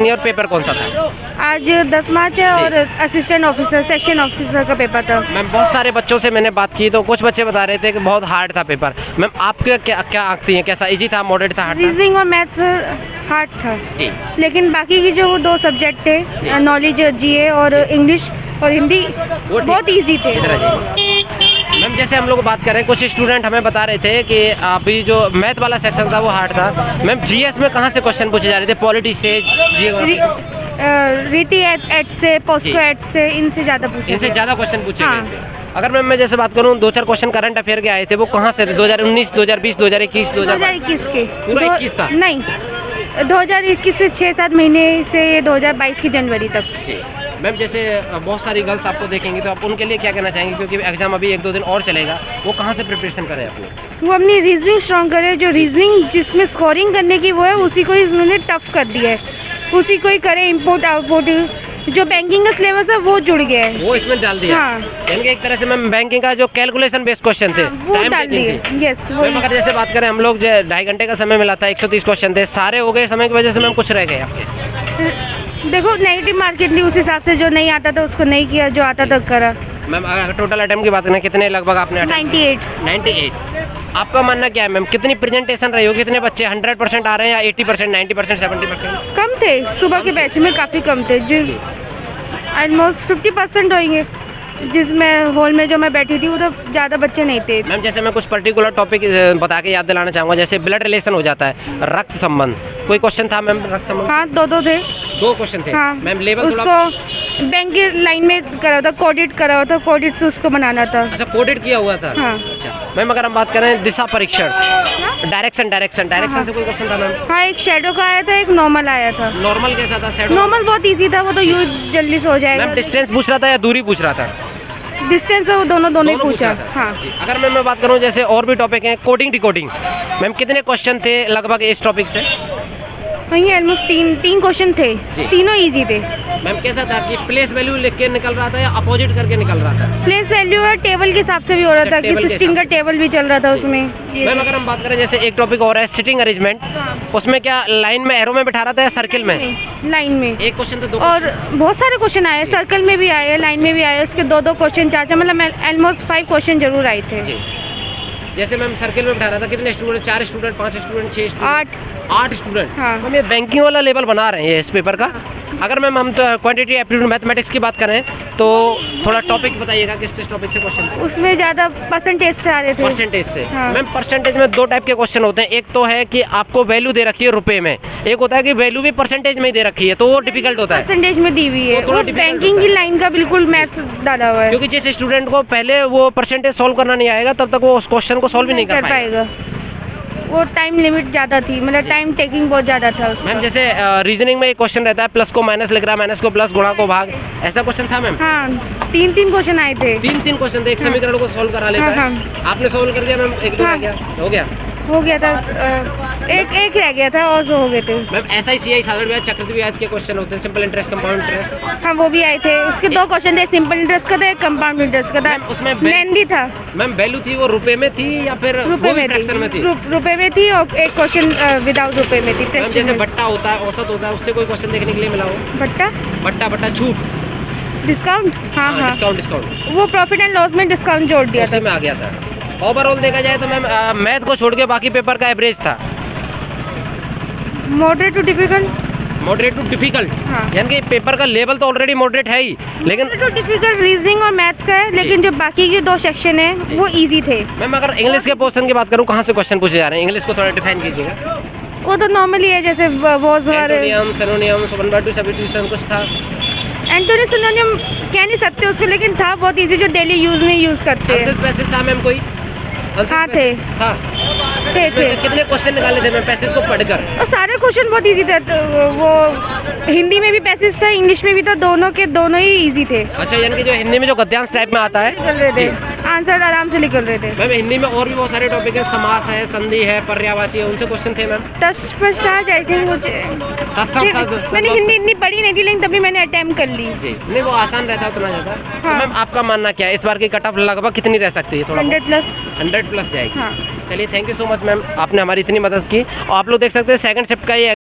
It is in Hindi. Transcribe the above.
और पेपर कौन सा था? आज 10 मार्च है और असिस्टेंट ऑफिसर सेक्शन ऑफिसर का पेपर था। मैम बहुत सारे बच्चों से मैंने बात की तो कुछ बच्चे बता रहे थे कि बहुत हार्ड था पेपर। मैम आपके क्या क्या आंकती हैं, कैसा इजी था, मॉडरेट था, हार्ड था? रीजनिंग और मैथ्स हार्ड था जी। लेकिन बाकी की जो 2 सब्जेक्ट थे नॉलेज जीए और इंग्लिश और हिंदी बहुत इजी थे। मैम जैसे हम लोग बात कर रहे हैं, कुछ स्टूडेंट हमें बता रहे थे कि अभी जो मैथ वाला सेक्शन था वो हार्ड था। मैम जीएस में कहाँ से क्वेश्चन पूछे जा रहे थे? पॉलिटी से, रीति एट से, पोस्को एट से, इनसे ज़्यादा पूछे, इनसे ज़्यादा क्वेश्चन पूछे हाँ। गए थे। अगर मैम मैं जैसे बात करूँ 2-4 क्वेश्चन करंट अफेयर के आए थे, वो कहाँ से थे? 2019, 2020, 2021, 2021 के पूरा 21 था? नहीं, 2021 से 6-7 महीने से 2022 की जनवरी तक। जी। मैम जैसे बहुत सारी गर्ल्स आपको देखेंगी तो आप उनके लिए क्या कहना चाहेंगे, क्योंकि एग्जाम अभी 1-2 दिन और चलेगा, वो कहाँ से प्रिपरेशन करें अपनी? वो अपनी रीजनिंग स्ट्रॉन्ग करे, जो रीजनिंग जिसमें स्कोरिंग करने की वो है उसी को उन्होंने टफ कर दिया है, उसी को ही करे। इनपुट आउटपुट जो बैंकिंग का सिलेबस है वो जुड़ गया है, वो इसमें डाल दिया। हाँ। यानी कि एक तरह से मैम बैंकिंग का जो कैलकुलेशन बेस्ड क्वेश्चन थे वो डाल दिए। यस वो। मैम अगर जैसे बात करें हम लोग 2.5 घंटे का समय मिला था, 130 क्वेश्चन थे, सारे हो गए समय की वजह से मैम कुछ रह गए आपके? देखो नेगेटिव मार्केट ली, उस हिसाब से जो नहीं आता था उसको नहीं किया, जो आता था करा। मैम अगर टोटल अटेम्प्ट की बात करें कितने लगभग आपने? 98। आपका मानना क्या है मैम, कितनी प्रेजेंटेशन रही हो, कितने बच्चे 100% आ रहे हैं या 80%, 90%, 70%? कम थे, सुबह के बैच में काफ़ी कम थे, जो ऑलमोस्ट 50% होंगे। जिसमें हॉल में जो मैं बैठी थी वो तो ज़्यादा बच्चे नहीं थे। मैम जैसे मैं कुछ पर्टिकुलर टॉपिक बता के याद दिलाना चाहूँगा, जैसे ब्लड रिलेशन हो जाता है, रक्त संबंध, कोई क्वेश्चन था मैम रक्त संबंध? हाँ 2 थे। 2 क्वेश्चन थे। हाँ, मैम लेवल उसको बैंक की लाइन में करा था, कोडिट करा हुआ था, कोडिट से उसको बनाना था। अच्छा कोडेड किया हुआ था? हाँ। अच्छा मैम अगर हम बात करें दिशा परीक्षण, डायरेक्शन से कोई क्वेश्चन था मैम? हाँ एक शेडो का आया था, एक नॉर्मल आया था। नॉर्मल कैसा था? शेडो नॉर्मल बहुत इजी था, वो तो यूज जल्दी से हो जाएगा। मैम डिस्टेंस पूछ रहा था या दूरी पूछ रहा था? डिस्टेंस है वो दोनों ही पूछा। हाँ। अगर मैं बात करूं जैसे और भी टॉपिक हैं, कोडिंग डिकोडिंग, मैम कितने क्वेश्चन थे लगभग इस टॉपिक से? वही ऑलमोस्ट 3 क्वेश्चन थे, तीनों इजी थे। मैम कैसा था कि प्लेस वैल्यू लिख के निकल रहा था या अपोजिट करके निकल रहा था? प्लेस वैल्यू और टेबल के हिसाब से भी हो रहा था कि सिस्टिंग का टेबल भी चल रहा था उसमें। मैम अगर हम बात करें जैसे एक टॉपिक और है सिटिंग अरेंजमेंट, उसमें क्या लाइन में एरो में बैठा रहा था या सर्किल में? लाइन में। एक क्वेश्चन तो 2 और बहुत सारे क्वेश्चन आए, सर्कल में भी आए, लाइन में भी आए, उसके 2-2 क्वेश्चन, 4-4, मतलब ऑलमोस्ट 5 क्वेश्चन जरूर आए थे। जैसे मैम सर्किल में बैठा रहा था, कितने student? 4 student, 5 student, 6 student? 8 student. हाँ। मैम ये बैंकिंग वाला लेवल बना रहे हैं इस पेपर का। अगर मैम हम तो क्वांटिटी एप्टीट्यूड मैथमेटिक्स की बात करें तो थोड़ा टॉपिक बताइएगा, किस टॉपिक से क्वेश्चन? उसमें ज़्यादा परसेंटेज से आ रहे थे। परसेंटेज से? हाँ। मैम परसेंटेज में 2 टाइप के क्वेश्चन होते हैं, एक तो है कि आपको वैल्यू दे रखी है रुपए में, एक होता है कि वैल्यू भी परसेंटेज में ही दे रखी है, तो वो डिफिकल्ट होता है। परसेंटेज में दी हुई है, वो बैंकिंग की लाइन का बिल्कुल मैथ्स डाला हुआ है, क्योंकि जिस स्टूडेंट को पहले वो परसेंटेज सॉल्व करना नहीं आएगा तब तक वो उस क्वेश्चन को सॉल्व भी नहीं कर पाएगा। वो टाइम लिमिट ज़्यादा थी, मतलब टाइम टेकिंग बहुत ज़्यादा था उसका। मैम जैसे रीजनिंग में एक क्वेश्चन रहता है, प्लस को माइनस लिख रहा है, माइनस को प्लस, गुणा को भाग, ऐसा क्वेश्चन था मैम? हाँ 3 क्वेश्चन आए थे। 3 क्वेश्चन थे, एक समीकरण को सॉल्व करा लेता है। आपने सॉल्व कर दिया मैम? 1-2 रह गया? हो गया था, एक रह गया था और 2 हो गए थे। मैम SI CI साधारण ब्याज, चक्रवृद्धि ब्याज के क्वेश्चन होते हैं, सिंपल इंटरेस्ट, कंपाउंड इंटरेस्ट। हाँ वो भी आए थे, उसके 2 क्वेश्चन थे, सिंपल इंटरेस्ट का था, एक कंपाउंड इंटरेस्ट का था। उसमें लेंदी था। मैम वैल्यू थी वो रुपए में थी या फिर रुपए में थी? रुपए में थी और एक क्वेश्चन विदाउट रुपए में थी। मैम जैसे बट्टा होता है, औसत होता है, उससे कोई क्वेश्चन देखने के लिए मिला हो? बट्टा छूट, डिस्काउंट। हाँ डिस्काउंट वो प्रॉफिट एंड लॉस में डिस्काउंट जोड़ दिया था, में आ गया था। ओवरऑल देखा जाए तो मैम मैथ को छोड़ के बाकी पेपर का एवरेज था मॉडरेट टू डिफिकल्ट। हाँ। यानी कि पेपर का लेवल तो ऑलरेडी मॉडरेट है ही, लेकिन टू डिफिकल्ट रीजनिंग और मैथ्स का है, लेकिन जो बाकी के 2 सेक्शन है वो इजी थे। मैम अगर इंग्लिश के पोर्शन की बात करूँ, कहाँ से क्वेश्चन पूछे जा रहे हैं? इंग्लिश को थोड़ा डिफाइन कीजिएगा। वो तो नॉर्मली है, जैसे एंटोनियम, सिनोनियम, सब्स्टिट्यूशन कुछ था? एंटोनियम सिनोनियम कह नहीं सकते उसको, लेकिन था बहुत इजी, जो डेली यूज में यूज करते हैं। पैसेज था मैम कोई? हाँ थे। कितने क्वेश्चन निकाले थे मैम पैसेज को पढ़कर? और सारे क्वेश्चन बहुत इजी थे, तो वो हिंदी में भी पैसेज था, इंग्लिश में भी था, दोनों ही इजी थे। अच्छा यानी कि जो हिंदी में जो गद्यांश टाइप में आता है निकल रहे थे, आंसर आराम से निकल रहे थे। मैम हिंदी में और भी बहुत सारे टॉपिक है, समास है, संधि है, पर्यायवाची है, उनसे क्वेश्चन थे मैम? तत्पश्चात आई थिंक मुझे, मैंने हिंदी इतनी पढ़ी नहीं थी, लेकिन तभी मैंने अटेम्प्ट कर ली। जी नहीं वो आसान रहता है उतना ज़्यादा। तो मैम आपका मानना क्या है, इस बार की कट ऑफ लगभग कितनी रह सकती है? 100 प्लस जाएगी। चलिए thank you so much ma'am, आपने हमारी इतनी मदद की। और आप लोग देख सकते हैं सेकंड शिफ्ट का ये